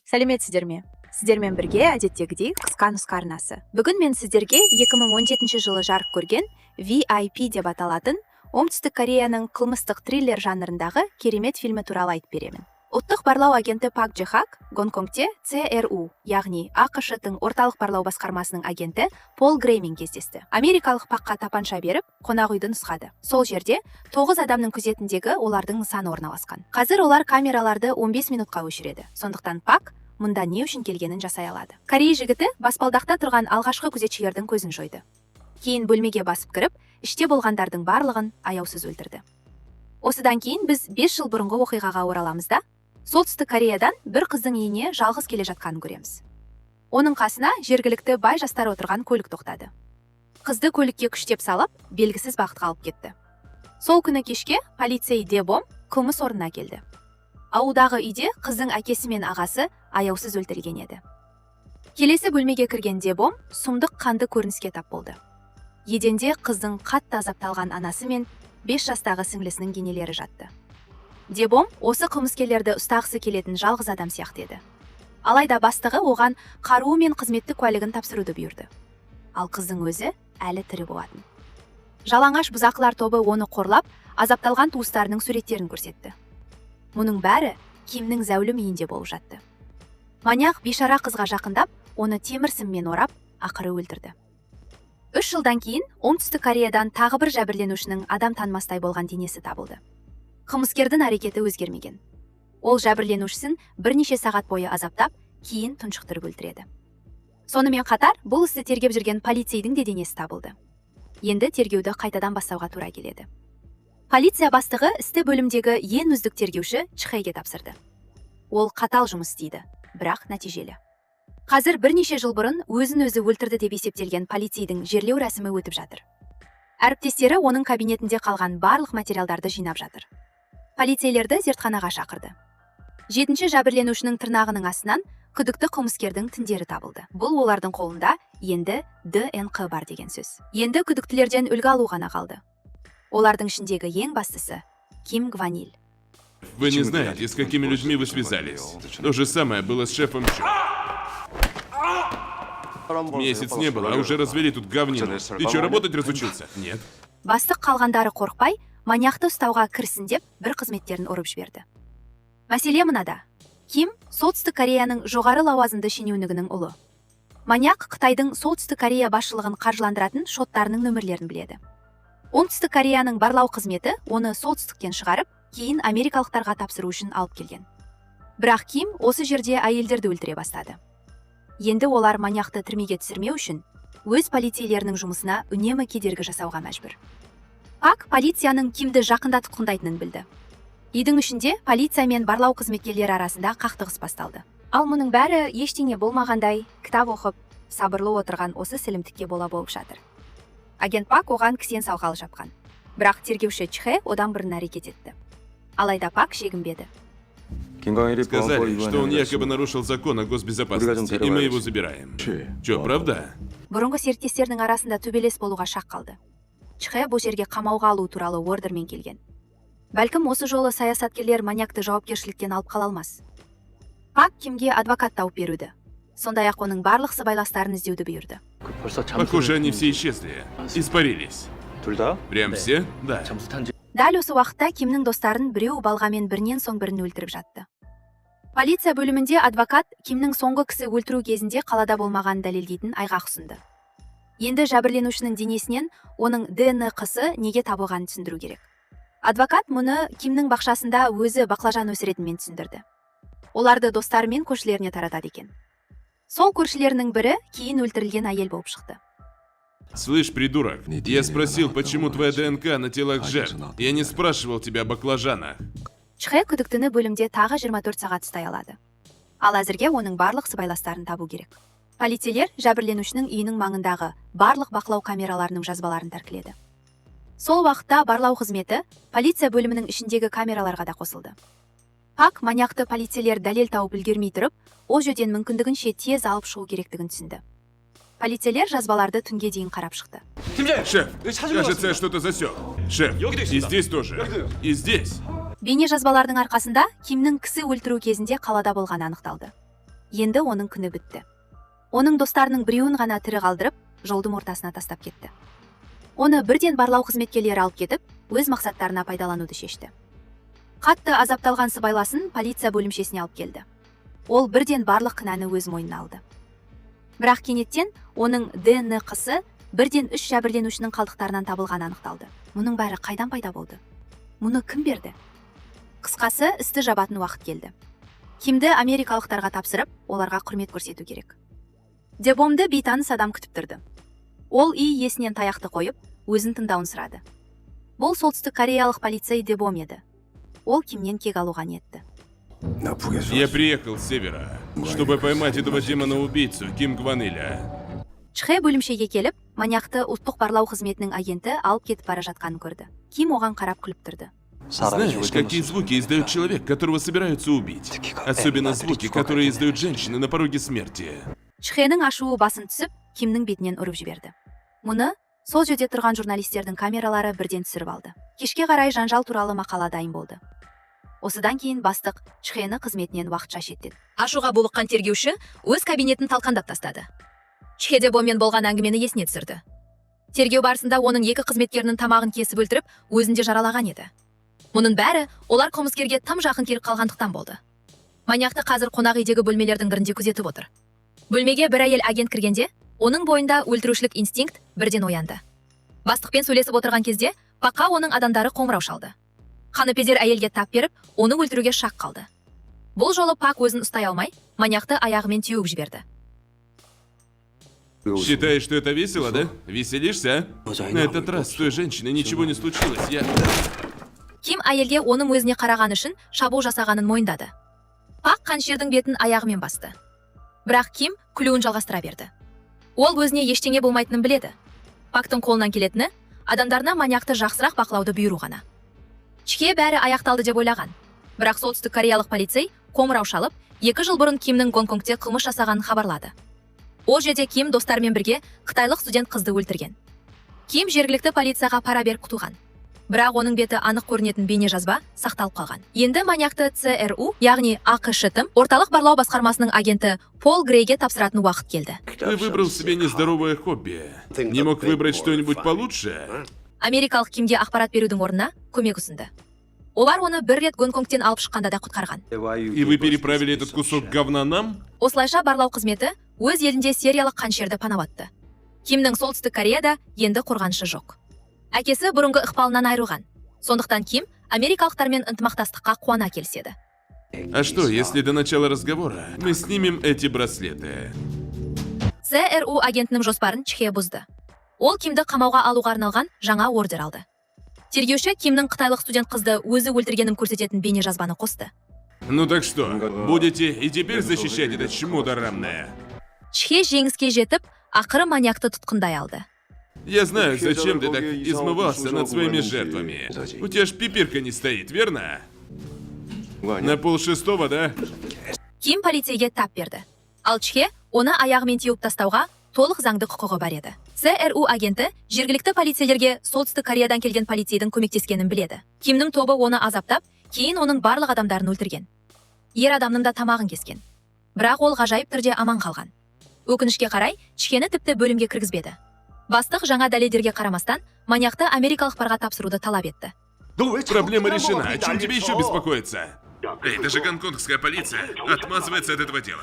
Сәлеметсіздер ме? Сіздермен бірге әдеттегідей қысқа нұсқа арнасы. Бүгін мен сіздерге 2017 жылы жарық көрген VIP деп аталатын Оңтүстік Кореяның қылмыстық триллер жанрындағы керемет фильмі туралы айтып беремін. Ұлттық барлау агенті Пак Джи Хак Гонконгте ЦРУ, яғни ақш-тың орталық барлау басқармасының агенті Пол Греймен кездесті. Америкалық Пакқа тапанша беріп, қонақ үйді нұсқады. Сол жерде 9 адамның күзетіндегі олардың нысаны орналасқан. Қазір олар камераларды 15 минутқа өшіреді. Сондықтан Пак мұнда не үшін келгенін жасай алады. Корей жігіті баспалдақта тұрған алғашқы күзетшілердің көзін жойды. Кейін бөлмеге басып кіріп, іште болғандардың барлығын аяусыз өлтірді. Осыдан кейін біз 5 жыл бұрынғы оқиғаға ораламыз да, Солтүстік Кореядан бір қыздың үйіне жалғыз келе жатқанын көреміз. Оның қасына жергілікті бай жастар отырған көлік тоқтады. Қызды көлікке күштеп салып, белгісіз бағытқа алып кетті. Сол күні кешке полицей Дебом қылмыс орнына келді. Ауылдағы үйде қыздың әкесі мен ағасы аяусыз өлтірілген еді. Келесі бөлмеге кірген Дебом сұмдық қанды көрініске тап болды. Еденде қыздың қатты азапталған анасы мен 5 жастағы сіңлісінің денелері жатты. Дебом осы қылмыскерлерді ұстағысы келетін жалғыз адам сияқты еді. Алайда бастығы оған қаруы мен қызметтік куәлігін тапсыруды бұйырды. Ал қыздың өзі әлі тірі болатын. Жалаңаш бұзақылар тобы оны қорлап, азапталған туыстарының суреттерін көрсетті. Мұның бәрі Кимнің зәулім үйінде болып жатты. Маньяк бейшара қызға жақындап, оны темір сыммен орап, ақыры өлтірді. 3 жылдан кейін Оңтүстік Кореядан тағы бір жәбірленушінің адам танымастай болған денесі табылды. Қылмыскердің әрекеті өзгермеген. Ол жәбірленушісін бірнеше сағат бойы азаптап, кейін тұншықтырып өлтіреді. Сонымен қатар, бұл істі тергеп жүрген полицейдің де денесі табылды. Енді тергеуді қайтадан бастауға тура келеді. Полиция бастығы істі бөлімдегі ең үздік тергеуші Чхэге тапсырды. Ол қатал жұмыс істейді, бірақ нәтижелі. Қазір бірнеше жыл бұрын өзін өзі өлтірді деп есептелген полицейдің жерлеу рәсімі өтіп жатыр. Әріптестері оның кабинетінде қалған барлық материалдарды жинап жатыр. Полицейлерді зертханаға шақырды. 7-ші жәбірленушінің тырнағының астынан күдікті қылмыскердің тіндері табылды. Бұл олардың қолында енді ДНК бар деген сөз. Енді күдіктілерден үлгі алу ғана қалды. Олардың ішіндегі ең бастысы Ким Гваниль. Вы не знаете, с какими людьми вы связались. То же самое было с шефом Чо. Месяц не было, а уже развели тут говнину. Ты что, работать разучился? Нет. Бастық қалғандары қорқпай, маньяқты ұстауға кірсін деп бір қызметтерін ұрып жіберді. Мәселе мынада. Ким Солтүстік Кореяның жоғары лауазымды шенеунігінің ұлы. Маньяк Қытайдың Солтүстік Корея басшылығын қаржыландыратын шоттарының нөмірлерін біледі. Оңтүстік Кореяның барлау қызметі оны солтүстіктен шығарып, кейін америкалықтарға тапсыру үшін алып келген. Бірақ Ким осы жерде әйелдерді өлтіре бастады. Енді олар маньяқты түрмеге түсірмеу үшін өз полицейлерінің жұмысына үнемі кедергі жасауға мәжбүр. Пак полицияның Кимді жақында тұтқындайтынын білді. Үйдің ішінде полиция мен барлау қызметкерлері арасында қақтығыс басталды. Ал мұның бәрі ештеңе болмағандай, кітап оқып, сабырлы отырған осы сілімтікке бола болып жатыр. Агент Пак оған кісен салғалы жапқан. Бірақ тергеуші Чхэ одан бұрын әрекет етті. Алайда Пак шегінбеді. Сказали, что он якобы нарушил закон о госбезопасности, и мы его забираем. Чё, правда? Бұрынғы серіктестердің арасында төбелес болуға шақ қалды. Чхэ бұл жерге қамауға алу туралы ордермен келген. Бәлкім осы жолы саясаткерлер маньякты жауапкершіліктен алып қала алмас. Пак Кимге адвокат тауып беруді. Сондай-ақ оның барлық сыбайластарын іздеуді бұйырды. Похоже, они все исчезли. Испарились. Прям все? Да. Дәл осы уақытта Кимнің достарын біреу балғамен бірінен соң бірін өлтіріп жатты. Полиция бөлімінде адвокат Кимнің соңғы кісі өлтіру кезінде қалада болмағанын дәлелдейтін айғақ ұсынды. Енді жәбірленушінің денесінен оның ДНК-сы неге табылғанын түсіндіру керек. Адвокат мұны Кимнің бақшасында өзі баклажан өсіретінмен түсіндірді. Оларды достары мен көршілеріне таратады екен. Сол көршілерінің бірі кейін өлтірілген әйел болып шықты. Слышь, придурок, я спросил, почему твоя ДНК на телах жертв. Я не спрашивал тебя о баклажанах. Чхэ күдіктіні бөлімде тағы 24 сағат ұстай алады. Ал әзірге оның барлық сыбайластарын табу керек. Полицейлер жәбірленушінің үйінің маңындағы барлық бақылау камераларының жазбаларын тәркіледі. Сол уақытта барлау қызметі полиция бөлімінің ішіндегі камераларға да қосылды. Пак маньяқты полицейлер дәлел тауып үлгермей тұрып, ол жерден мүмкіндігінше тез алып шығу керектігін түсінді. Полицейлер жазбаларды түнге дейін қарап шықты. Шеф, кажется, я что-то засек. Шеф, и здесь тоже. И здесь. Бейне жазбалардың арқасында Кимнің кісі өлтіру кезінде қалада болғаны анықталды. енді оның күні бітті. Оның достарының біреуін ғана тірі қалдырып, жолдың ортасына тастап кетті. Оны бірден барлау қызметкерлері алып кетіп, өз мақсаттарына пайдалануды шешті. Қатты азапталған сыбайласын полиция бөлімшесіне алып келді. Ол бірден барлық кінәні өз мойнына алды. Бірақ кенеттен оның ДНК-сы бірден 3 жәбірленушінің қалдықтарынан табылғаны анықталды. Мұның бәрі қайдан пайда болды? Мұны кім берді? Қысқасы, істі жабатын уақыт келді. Кимді америкалықтарға тапсырып, оларға құрмет көрсету керек. Дебомды бейтаныс адам күтіп тұрды. Ол үй иесінен таяқты қойып, өзін тыңдауын сұрады. Бұл солтүстік кореялық полицей Дебом еді. Ол Кимнен кек алуға ниетті. Я приехал с севера, чтобы поймать этого демона-убийцу, Ким Кван Иля. Чхэ бөлімшеге келіп, маньяқты ұлттық барлау қызметінің агенті алып кетіп бара жатқанын көрді. Ким оған қарап күліп тұрды. Знаешь, какие звуки издает человек, которого собираются убить? Особенно звуки, которые издают женщины на пороге смерти. Чхэнің ашуы басын түсіп, Кимнің бетінен ұрып жіберді. Мұны сол жерде тұрған журналистердің камералары бірден түсіріп алды. Кешке қарай жанжал туралы мақала дайын болды. Осыдан кейін бастық Чхэні қызметінен уақытша шеттеді. Ашуға булыққан тергеуші өз кабинетін талқандап тастады. Чхэ Дебоммен болған әңгімені есіне түсірді. Тергеу барысында оның 2 қызметкерінің тамағын кесіп өлтіріп, өзінде жаралаған еді. Мұның бәрі олар қылмыскерге тым жақын келіп қалғандықтан болды. Маньяқты қазір қонақ үйдегі бөлмелердің бірінде күзетіп отыр. Бөлмеге бір әйел агент кіргенде, оның бойында өлтірушілік инстинкт бірден оянды. Бастықпен сөйлесіп отырған кезде, Паққа оның адамдары қоңырау шалды. Қаныпезер әйелге тап беріп, оны өлтіруге шақ қалды. Бұл жолы Пак өзін ұстай алмай, маньяқты аяғымен теуіп жіберді. Считаешь, что это весело, да? Веселишься, а? На этот раз с той женщиной ничего не случилось, Ким әйелге оның өзіне қараған үшін шабуыл жасағанын мойындады. Пак қаншердің бетін аяғымен басты. Бірақ Ким күлуін жалғастыра берді. Ол өзіне ештеңе болмайтынын біледі. Пактың қолынан келетіні адамдарына маньяқты жақсырақ бақылауды бұйыру ғана. Чхэ бәрі аяқталды деп ойлаған. Бірақ солтүстік кореялық полицей қоңырау шалып, 2 жыл бұрын Кимнің Гонконгте қылмыс жасағанын хабарлады. Ол жерде Ким достарымен бірге қытайлық студент қызды өлтірген. Ким жергілікті полицияға пара беріп құтылған. Бірақ оның беті анық көрінетін бейне жазба сақталып қалған. Енді маньяқты ЦРУ, яғни АКШ-тың орталық барлау басқармасының агенті Пол Грейге тапсыратын уақыт келді. Ты выбрал себе нездоровое хобби. Не мог выбрать что-нибудь получше? Америкалық Кимге ақпарат берудің орнына көмек ұсынды. Олар оны бір рет Гонконгтен алып шыққанда да құтқарған. И вы переправили этот кусок говна нам? Осылайша барлау қызметі өз елінде сериялық қаншерді панаватты. Кимнің солтүстік Кореяда енді қорғанышы жоқ. Әкесі бұрынғы ықпалынан айырылған. Сондықтан Ким америкалықтармен ынтымақтастыққа қуана келіседі. А что, если до начала разговора мы снимем эти браслеты? ЦРУ агентінің жоспарын Чхэ бұзды. Ол Кимді қамауға алуға арналған жаңа ордер алды. Тергеуші Кимнің қытайлық студент қызды өзі өлтіргенін көрсететін бейне жазбаны қосты. Ну так что, будете и теперь защищать это чмо дарамное? Чхэ жеңіске жетіп, ақыры маньякты тұтқындай алды. Я знаю, зачем ты так измывался над своими жертвами. У тебя ж пипирка не стоит, верно? На 5:30, да? Ким полицейге тап берді. Ал Чхэ оны аяғымен теуіп тастауға толық заңды құқығы бар еді. ЦРУ агенті жергілікті полицейлерге солтүстік Кореядан келген полицейдің көмектескенін біледі. Кимнің тобы оны азаптап, кейін оның барлық адамдарын өлтірген. Ер адамның да тамағын кескен. Бірақ ол ғажайып түрде аман қалған. Өкінішке қарай, Чхэні тіпті бөлімге кіргізбеді. Бастық жаңа дәлелдерге қарамастан, маньяқты америкалықтарға тапсыруды талап етті. Проблема решена. О чем тебе еще беспокоиться? Эй, даже гонконгская полиция отмазывается от этого дела.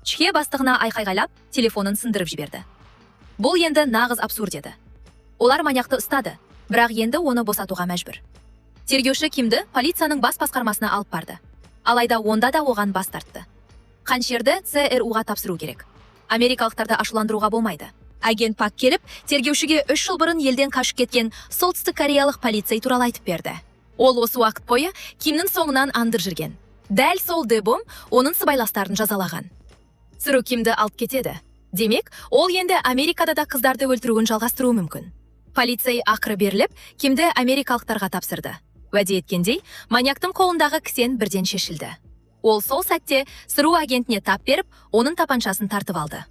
Чхэ бастығына айқайғайлап, телефонын сындырып жіберді. Бұл енді нағыз абсурд еді. Олар маньяқты ұстады, бірақ енді оны босатуға мәжбүр. Тергеуші Кимді полицияның бас басқармасына алып барды. Алайда онда да оған бас тартты. Қаншерді ЦРУ-ға тапсыру керек. Америкалықтарды ашуландыруға болмайды. Агент Пак келіп, тергеушіге 3 жыл бұрын елден қашып кеткен солтүстік кореялық полицей туралы айтып берді. Ол осы уақыт бойы Кимнің соңынан андыр жүрген. Дәл сол Дебом оның сыбайластарын жазалаған. ЦРУ Кимді алып кетеді. Демек, ол енді Америкада да қыздарды өлтіруін жалғастыруы мүмкін. Полицей ақыры беріліп, Кимді америкалықтарға тапсырды. Уәде еткендей, маньяктың қолындағы кісен бірден шешілді. Ол сол сәтте ЦРУ агентіне тап беріп, оның тапаншасын тартып алды.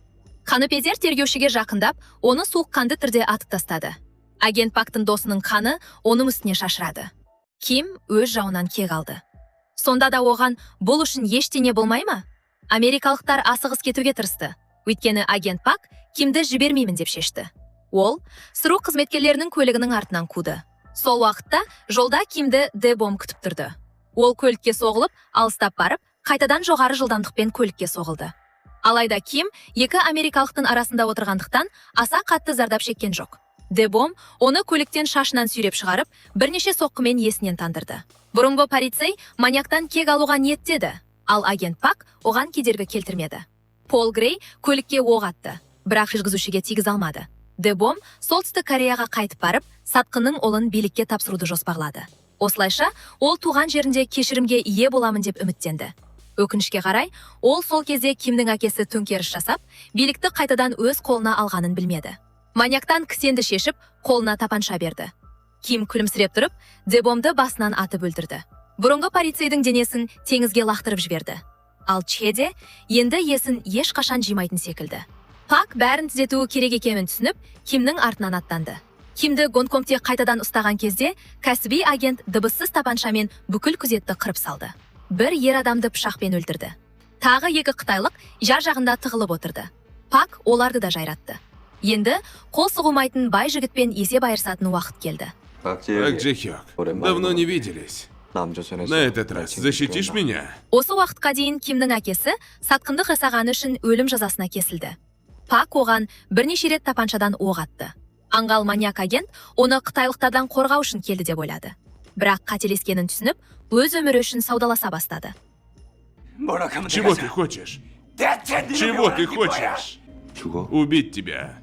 Қаныпезер тергеушіге жақындап, оны суыққанды түрде атып тастады. Агент Пактың досының қаны оның үстіне шашырады. Ким өз жауынан кек алды. Сонда да оған бұл үшін ештеңе болмай ма? америкалықтар асығыс кетуге тырысты. Өйткені агент Пак Кимді жібермеймін деп шешті. Ол СРУ қызметкерлерінің көлігінің артынан қуды. Сол уақытта жолда Кимді Дебом күтіп тұрды. Ол көлікке соғылып, алыстап барып, қайтадан жоғары жылдамдықпен көлікке соғылды. Алайда Ким екі америкалықтың арасында отырғандықтан аса қатты зардап шеккен жоқ. Дебом оны көліктен шашынан сүйреп шығарып, бірнеше соққымен есінен тандырды. Бұрынғы полицей маньяктан кек алуға ниеттеді, ал агент Пак оған кедергі келтірмеді. Пол Грей көлікке оқ атты, бірақ жүргізушіге тигіз алмады. Дебом солтүстік Кореяға қайтып барып, сатқынның ұлын билікке тапсыруды жоспарлады. Осылайша, ол туған жерінде кешірімге ие боламын деп үміттенді. Өкінішке қарай, ол сол кезде Кимнің әкесі төңкеріс жасап, билікті қайтадан өз қолына алғанын білмеді. Маньяктан кісенді шешіп, қолына тапанша берді. Ким күлімсіреп тұрып, Дебомды басынан атып өлтірді. Бұрынғы полицейдің денесін теңізге лақтырып жіберді. Ал Чеде енді есін ешқашан жимайтын секілді. Пак бәрін түзетуі керек екенін түсініп, Кимнің артынан аттанды. Кимді Гонконгте қайтадан ұстаған кезде, кәсіби агент дыбыссыз тапаншамен бүкіл күзетті қырып салды. Бір ер адамды пышақпен өлтірді. Тағы екі қытайлық жар жағында тығылып отырды. Пак оларды да жайратты. Енді қол сұғылмайтын бай жігітпен есеп айырысатын уақыт келді. Пак Джи-хёк, давно не виделись. На этот раз защитишь меня? Осы уақытқа дейін Кимнің әкесі сатқындық жасағаны үшін өлім жазасына кесілді. Пак оған бірнеше рет тапаншадан оқ атты. Аңғал маньяк агент оны қытайлықтардан қорғау үшін келді деп ойлады. Бірақ қателескенін түсініп, өз өмірі үшін саудаласа бастады. Чего ты хочешь? Чего ты хочешь? Убить тебя.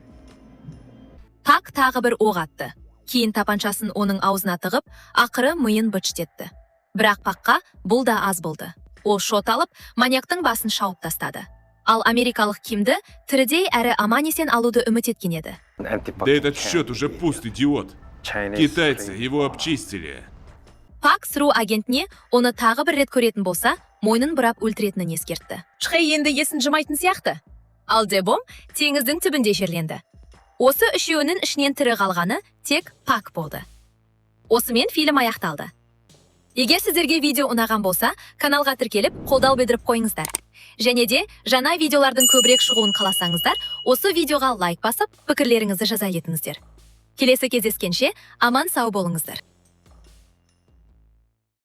Пак тағы бір оқ атты. Кейін тапаншасын оның аузына тығып, ақыры миын бытштетті. Бірақ Пакқа бұл да аз болды. Ол шот алып, маньяктың басын шауып тастады. Ал америкалық Кимді тірідей әрі аман-есен алуды үміт еткен еді. Да этот счет уже пуст, идиот. Китайцы его обчистили. Пак СРУ агентіне оны тағы бір рет көретін болса, мойнын бұрап өлтіретінін ескертті. Чхэй енді есін жымайтын сияқты. Ал Дебом теңіздің түбінде жерленді. Осы үшеуінің ішінен тірі қалғаны тек Пак болды. Осымен фильм аяқталды. Егер сіздерге видео ұнаған болса, каналға тіркеліп, қолдау білдіріп қойыңыздар. Және де жаңа видеолардың көбірек шығуын қаласаңыздар, осы видеоға лайк басып, пікірлеріңізді жаза кетіңіздер. Келесі кездескенше аман сау болыңыздар.